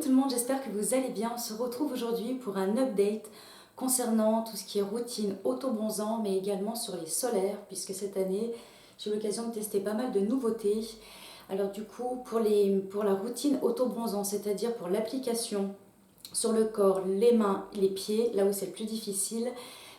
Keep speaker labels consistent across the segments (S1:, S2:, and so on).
S1: tout le monde, j'espère que vous allez bien. On se retrouve aujourd'hui pour un update concernant tout ce qui est routine auto-bronzant, mais également sur les solaires, puisque cette année, j'ai eu l'occasion de tester pas mal de nouveautés. Alors du coup, pour la routine auto-bronzant, c'est-à-dire pour l'application sur le corps, les mains, les pieds, là où c'est le plus difficile,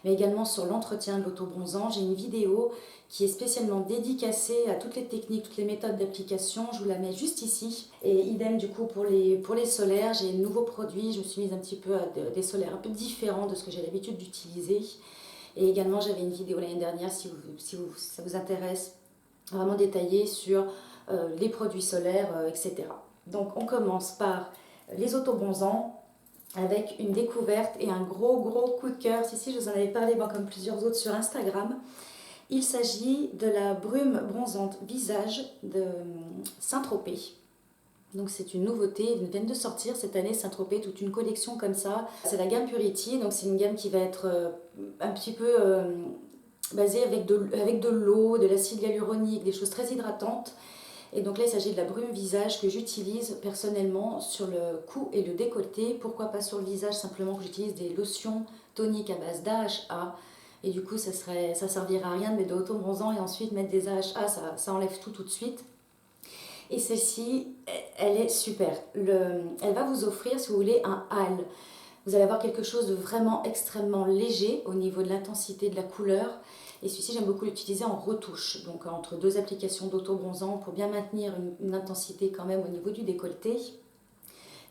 S1: mais également sur l'entretien de l'auto-bronzant, j'ai une vidéo qui est spécialement dédicacée à toutes les techniques, toutes les méthodes d'application. Je vous la mets juste ici. Et idem du coup pour les solaires, j'ai de nouveaux produits. Je me suis mise un petit peu à des solaires un peu différents de ce que j'ai l'habitude d'utiliser. Et également, j'avais une vidéo l'année dernière, ça vous intéresse, vraiment détaillée sur les produits solaires, etc. Donc on commence par les autobronzants avec une découverte et un gros coup de cœur. Si, je vous en avais parlé, bon, comme plusieurs autres sur Instagram. Il s'agit de la brume bronzante visage de Saint-Tropez. Donc c'est une nouveauté, ils viennent de sortir cette année Saint-Tropez, toute une collection comme ça. C'est la gamme Purity, donc c'est une gamme qui va être un petit peu basée avec de l'eau, de l'acide hyaluronique, des choses très hydratantes. Et donc là, il s'agit de la brume visage que j'utilise personnellement sur le cou et le décolleté. Pourquoi pas sur le visage? Simplement que j'utilise des lotions toniques à base d'AHA. Et du coup, ça servira à rien de mettre de l'auto-bronzant et ensuite mettre des AHA, ça enlève tout de suite. Et celle-ci, elle est super. Elle va vous offrir, si vous voulez, un halo. Vous allez avoir quelque chose de vraiment extrêmement léger au niveau de l'intensité de la couleur. Et celui-ci, j'aime beaucoup l'utiliser en retouche, donc entre deux applications d'auto-bronzant pour bien maintenir une intensité quand même au niveau du décolleté.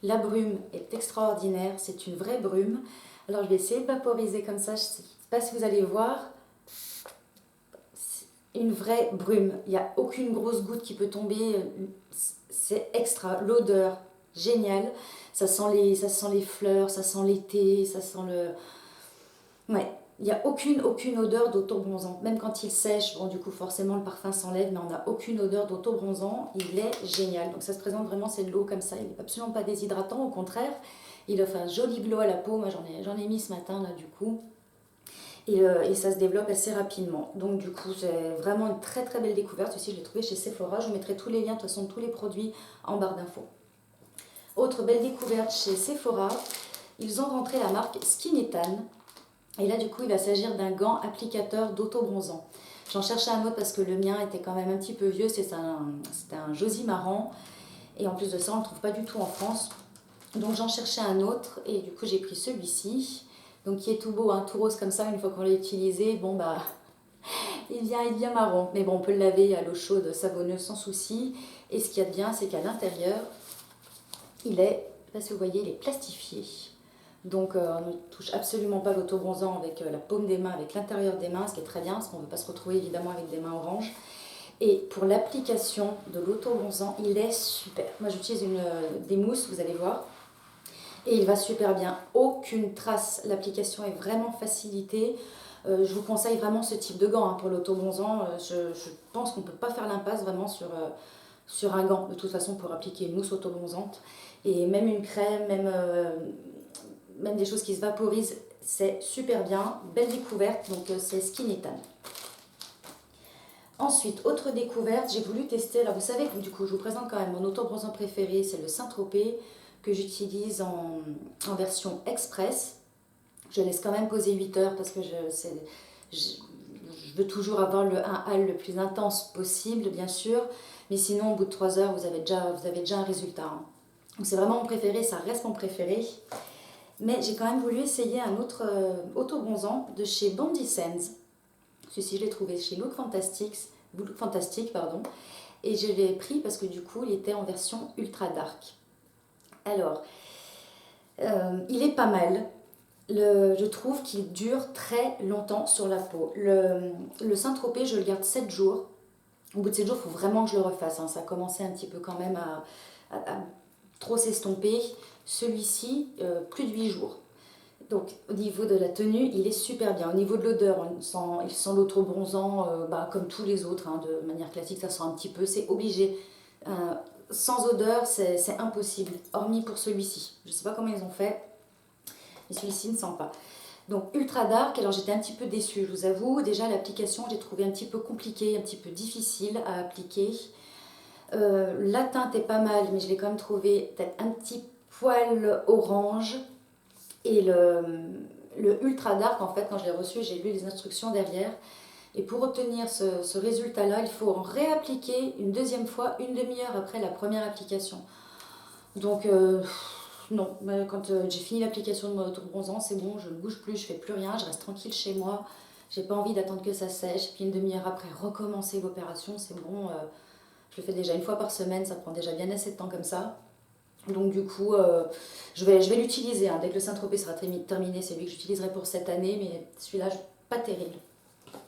S1: La brume est extraordinaire, c'est une vraie brume. Alors je vais essayer de vaporiser comme ça, je ne sais pas si vous allez voir. Une vraie brume, il n'y a aucune grosse goutte qui peut tomber, c'est extra. L'odeur, géniale. Ça sent les fleurs, ça sent l'été, ça sent le... Ouais, il n'y a aucune odeur d'auto-bronzant. Même quand il sèche, bon du coup forcément le parfum s'enlève, mais on n'a aucune odeur d'auto-bronzant. Il est génial. Donc ça se présente vraiment, c'est de l'eau comme ça. Il n'est absolument pas déshydratant, au contraire. Il offre un joli glow à la peau. Moi j'en ai mis ce matin là du coup. Et ça se développe assez rapidement. Donc du coup, c'est vraiment une très belle découverte. Aussi, je l'ai trouvé chez Sephora. Je vous mettrai tous les liens, de toute façon, de tous les produits en barre d'infos. Autre belle découverte chez Sephora, ils ont rentré la marque Skin Tan. Et là, du coup, il va s'agir d'un gant applicateur d'auto-bronzant. J'en cherchais un autre parce que le mien était quand même un petit peu vieux. C'était un Josie marron. Et en plus de ça, on ne le trouve pas du tout en France. Donc j'en cherchais un autre. Et du coup, j'ai pris celui-ci. Donc qui est tout beau, hein, tout rose comme ça. Une fois qu'on l'a utilisé, bon bah, il devient marron. Mais bon, on peut le laver à l'eau chaude savonneuse sans souci. Et ce qu'il y a de bien, c'est qu'à l'intérieur, il est, je ne sais pas si vous voyez, il est plastifié. Donc on ne touche absolument pas l'auto-bronzant avec la paume des mains, avec l'intérieur des mains, ce qui est très bien, parce qu'on ne veut pas se retrouver évidemment avec des mains oranges. Et pour l'application de l'auto-bronzant, il est super. Moi j'utilise des mousses, vous allez voir. Et il va super bien, aucune trace, l'application est vraiment facilitée. Je vous conseille vraiment ce type de gant hein, pour l'auto-bronzant. Je pense qu'on ne peut pas faire l'impasse vraiment sur un gant, de toute façon, pour appliquer une mousse auto-bronzante. Et même une crème, même des choses qui se vaporisent, c'est super bien. Belle découverte, donc c'est Skin Tan. Ensuite, autre découverte, j'ai voulu tester, alors vous savez, du coup je vous présente quand même mon auto-bronzant préféré, c'est le Saint-Tropez, que j'utilise en version express. Je laisse quand même poser 8 heures parce que je veux toujours avoir un halo le plus intense possible, bien sûr. Mais sinon, au bout de 3 heures, vous avez déjà un résultat. Hein. Donc c'est vraiment mon préféré, ça reste mon préféré. Mais j'ai quand même voulu essayer un autre auto-bronzant de chez Bondi Sands. Celui-ci, je l'ai trouvé chez Look Fantastic, pardon. Et je l'ai pris parce que du coup, il était en version ultra dark. Alors, il est pas mal. Je trouve qu'il dure très longtemps sur la peau. Le Saint-Tropez, je le garde 7 jours. Au bout de 7 jours, il faut vraiment que je le refasse. Hein. Ça a commencé un petit peu quand même à trop s'estomper. Celui-ci, plus de 8 jours. Donc au niveau de la tenue, il est super bien. Au niveau de l'odeur, il sent l'auto-bronzant comme tous les autres. Hein, de manière classique, ça sent un petit peu, c'est obligé. Sans odeur, c'est impossible, hormis pour celui-ci. Je ne sais pas comment ils ont fait, mais celui-ci ne sent pas. Donc ultra dark, alors j'étais un petit peu déçue, je vous avoue. Déjà l'application, j'ai trouvé un petit peu compliquée, un petit peu difficile à appliquer. La teinte est pas mal, mais je l'ai quand même trouvé peut-être un petit poil orange et le ultra dark. En fait, quand je l'ai reçu, j'ai lu les instructions derrière. Et pour obtenir ce résultat-là, il faut en réappliquer une deuxième fois, une demi-heure après la première application. Donc, non, quand j'ai fini l'application de mon autobronzant, c'est bon, je ne bouge plus, je fais plus rien, je reste tranquille chez moi. J'ai pas envie d'attendre que ça sèche. Puis une demi-heure après, recommencer l'opération, c'est bon. Je le fais déjà une fois par semaine, ça prend déjà bien assez de temps comme ça. Donc du coup, je vais l'utiliser. Hein. Dès que le Saint-Tropez sera terminé, c'est lui que j'utiliserai pour cette année, mais celui-là, pas terrible.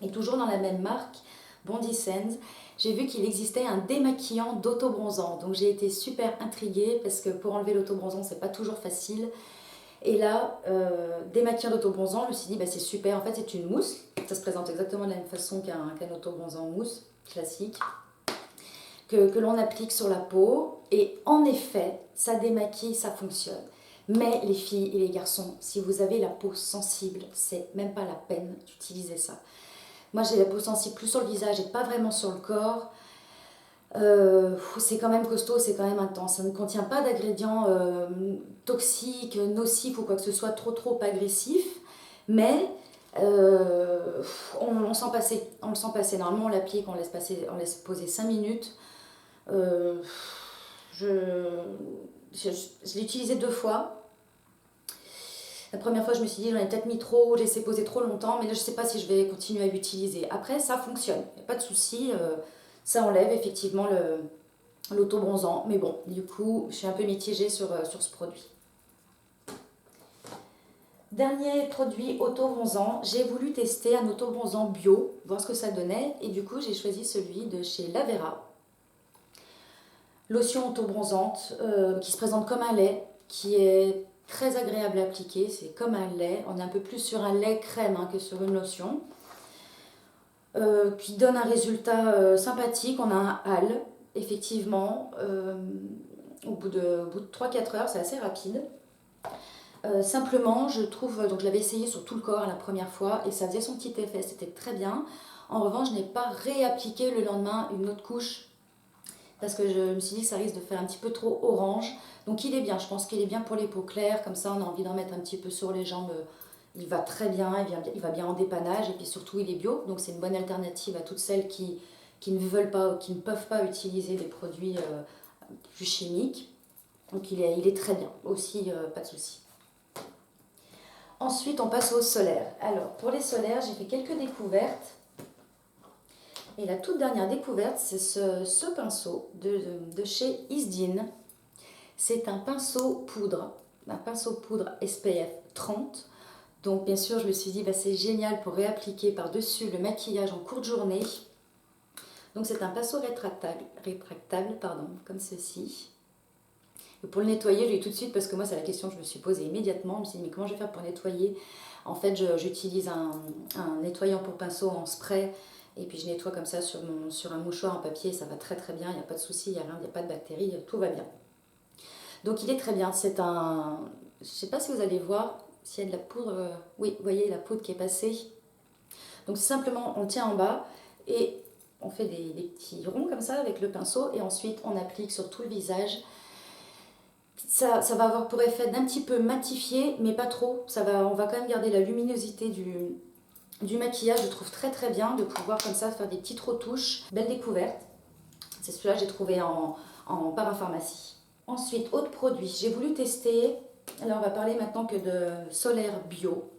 S1: Et toujours dans la même marque, Bondi Sands, j'ai vu qu'il existait un démaquillant d'autobronzant. Donc j'ai été super intriguée parce que pour enlever l'autobronzant, c'est pas toujours facile. Et là, démaquillant d'autobronzant, je me suis dit, bah, c'est super. En fait, c'est une mousse. Ça se présente exactement de la même façon qu'un autobronzant mousse classique. Que l'on applique sur la peau. Et en effet, ça démaquille, ça fonctionne. Mais les filles et les garçons, si vous avez la peau sensible, c'est même pas la peine d'utiliser ça. Moi, j'ai la peau sensible plus sur le visage et pas vraiment sur le corps. C'est quand même costaud, c'est quand même intense. Ça ne contient pas d'ingrédients toxiques, nocifs ou quoi que ce soit trop agressif. Mais on sent passer. On le sent passer. Normalement, on l'applique, on laisse poser 5 minutes. Je l'ai utilisé 2 fois. La première fois, je me suis dit, j'en ai peut-être mis trop, j'ai laissé poser trop longtemps, mais là, je ne sais pas si je vais continuer à l'utiliser. Après, ça fonctionne, il n'y a pas de souci, ça enlève effectivement l'autobronzant. Mais bon, du coup, je suis un peu mitigée sur ce produit. Dernier produit autobronzant, j'ai voulu tester un autobronzant bio, voir ce que ça donnait, et du coup, j'ai choisi celui de chez Lavera. Lotion autobronzante qui se présente comme un lait, qui est très agréable à appliquer, c'est comme un lait, on est un peu plus sur un lait crème hein, que sur une lotion, qui donne un résultat sympathique. On a un hâle, effectivement, au bout de 3-4 heures, c'est assez rapide. Simplement, je trouve, donc je l'avais essayé sur tout le corps la première fois et ça faisait son petit effet, c'était très bien. En revanche, je n'ai pas réappliqué le lendemain une autre couche parce que je me suis dit que ça risque de faire un petit peu trop orange. Donc il est bien, je pense qu'il est bien pour les peaux claires, comme ça on a envie d'en mettre un petit peu sur les jambes. Il va très bien, il va bien en dépannage et puis surtout il est bio, donc c'est une bonne alternative à toutes celles qui ne veulent pas ou qui ne peuvent pas utiliser des produits plus chimiques. Donc il est très bien, aussi pas de souci. Ensuite on passe au solaire. Alors pour les solaires, j'ai fait quelques découvertes. Et la toute dernière découverte, c'est ce pinceau de chez Isdin. C'est un pinceau poudre SPF 30. Donc bien sûr, je me suis dit, bah, c'est génial pour réappliquer par-dessus le maquillage en courte journée. Donc c'est un pinceau rétractable, comme ceci. Et pour le nettoyer, je l'ai tout de suite parce que moi, c'est la question que je me suis posée immédiatement. Je me suis dit, mais comment je vais faire pour nettoyer? En fait, j'utilise un nettoyant pour pinceau en spray. Et puis je nettoie comme ça sur un mouchoir en papier, ça va très très bien, il n'y a pas de souci, il n'y a rien, il n'y a pas de bactéries, tout va bien. Donc il est très bien, c'est un... Je ne sais pas si vous allez voir, s'il y a de la poudre, oui, vous voyez la poudre qui est passée. Donc simplement, on tient en bas et on fait des petits ronds comme ça avec le pinceau et ensuite on applique sur tout le visage. Ça va avoir pour effet d'un petit peu matifier, mais pas trop. On va quand même garder la luminosité du maquillage. Je trouve très très bien de pouvoir comme ça faire des petites retouches. Belle découverte. C'est celui-là que j'ai trouvé en parapharmacie. Ensuite, autre produit. J'ai voulu tester, alors on va parler maintenant que de solaire bio.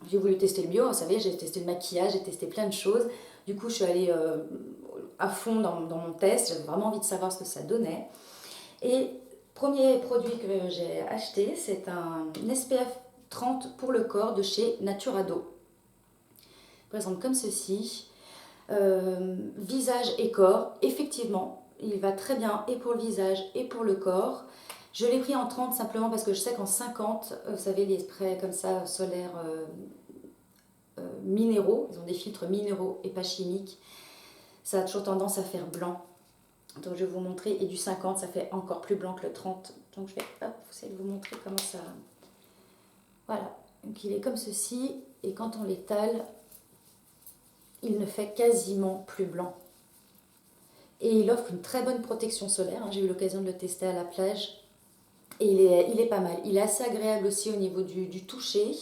S1: J'ai voulu tester le bio, vous savez, j'ai testé le maquillage, j'ai testé plein de choses. Du coup, je suis allée à fond dans mon test. J'avais vraiment envie de savoir ce que ça donnait. Et premier produit que j'ai acheté, c'est un SPF 30 pour le corps de chez Naturado. Il présente comme ceci. Visage et corps, effectivement, il va très bien et pour le visage et pour le corps. Je l'ai pris en 30 simplement parce que je sais qu'en 50, vous savez, les sprays comme ça, solaires minéraux, ils ont des filtres minéraux et pas chimiques, ça a toujours tendance à faire blanc. Donc je vais vous montrer, et du 50 ça fait encore plus blanc que le 30. Donc je vais essayer de vous montrer comment ça... Voilà, donc il est comme ceci, et quand on l'étale, il ne fait quasiment plus blanc. Et il offre une très bonne protection solaire, hein. J'ai eu l'occasion de le tester à la plage. et il est pas mal. Il est assez agréable aussi au niveau du toucher.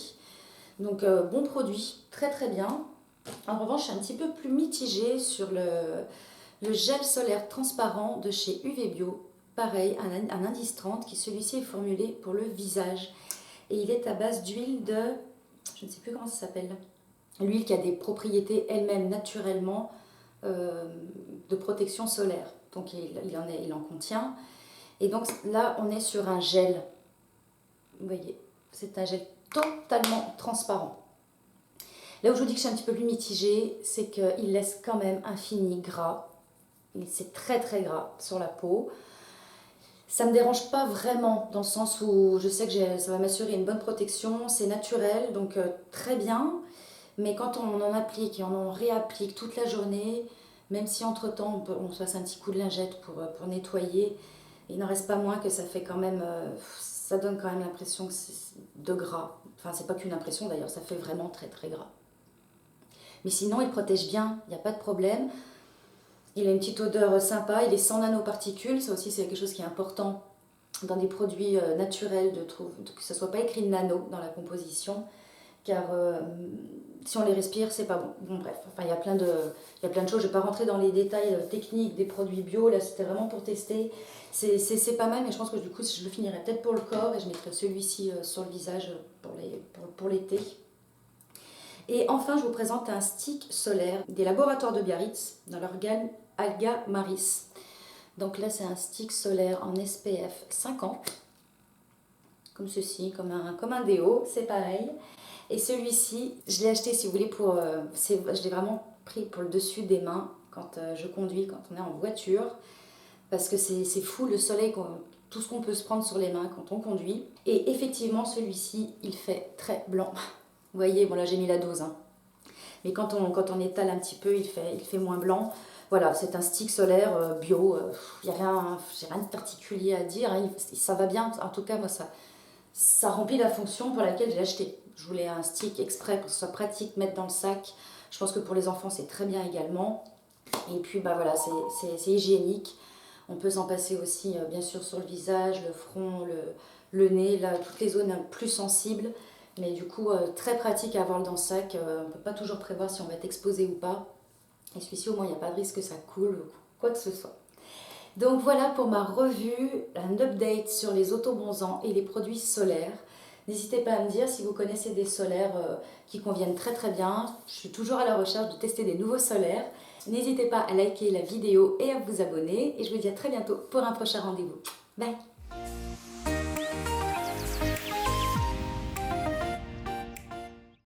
S1: Donc bon produit, très très bien. En revanche, je suis un petit peu plus mitigée sur le gel solaire transparent de chez UV Bio. Pareil, un indice 30 qui celui-ci est formulé pour le visage. Et il est à base d'huile de... je ne sais plus comment ça s'appelle. L'huile qui a des propriétés elle-même naturellement de protection solaire. Donc il en contient. Et donc là, on est sur un gel. Vous voyez, c'est un gel totalement transparent. Là où je vous dis que je suis un petit peu plus mitigée, c'est qu'il laisse quand même un fini gras. C'est très très gras sur la peau. Ça ne me dérange pas vraiment dans le sens où je sais que ça va m'assurer une bonne protection, c'est naturel, donc très bien. Mais quand on en applique et on en réapplique toute la journée, même si entre-temps on se fasse un petit coup de lingette pour nettoyer, il n'en reste pas moins que ça fait quand même, ça donne quand même l'impression que c'est de gras. Enfin, c'est pas qu'une impression d'ailleurs, ça fait vraiment très très gras. Mais sinon, il protège bien, il n'y a pas de problème. Il a une petite odeur sympa, il est sans nanoparticules, ça aussi c'est quelque chose qui est important dans des produits naturels, que ça ne soit pas écrit nano dans la composition, car si on les respire, c'est pas bon. Bon bref, enfin, il y a plein de choses, je ne vais pas rentrer dans les détails techniques des produits bio, là c'était vraiment pour tester. C'est pas mal, mais je pense que du coup je le finirai peut-être pour le corps et je mettrai celui-ci sur le visage pour l'été. Et enfin, je vous présente un stick solaire des laboratoires de Biarritz dans leur gamme Alga Maris. Donc là, c'est un stick solaire en SPF 50, comme ceci, comme un déo, c'est pareil. Et celui-ci, je l'ai acheté, si vous voulez, je l'ai vraiment pris pour le dessus des mains quand je conduis, quand on est en voiture, parce que c'est fou le soleil, tout ce qu'on peut se prendre sur les mains quand on conduit. Et effectivement, celui-ci, il fait très blanc. Vous voyez, bon là j'ai mis la dose, hein. Mais quand on étale un petit peu, il fait moins blanc. Voilà, c'est un stick solaire bio, j'ai rien de particulier à dire, hein. Ça va bien, en tout cas moi ça remplit la fonction pour laquelle j'ai acheté. Je voulais un stick exprès pour que ce soit pratique, mettre dans le sac. Je pense que pour les enfants c'est très bien également. Et puis bah voilà, c'est hygiénique. On peut s'en passer aussi bien sûr sur le visage, le front, le nez, là, toutes les zones plus sensibles. Mais du coup, très pratique à avoir dans le sac. On ne peut pas toujours prévoir si on va être exposé ou pas. Et celui-ci, au moins, il n'y a pas de risque que ça coule ou quoi que ce soit. Donc voilà pour ma revue, un update sur les autobronzants et les produits solaires. N'hésitez pas à me dire si vous connaissez des solaires qui conviennent très très bien. Je suis toujours à la recherche de tester des nouveaux solaires. N'hésitez pas à liker la vidéo et à vous abonner. Et je vous dis à très bientôt pour un prochain rendez-vous. Bye!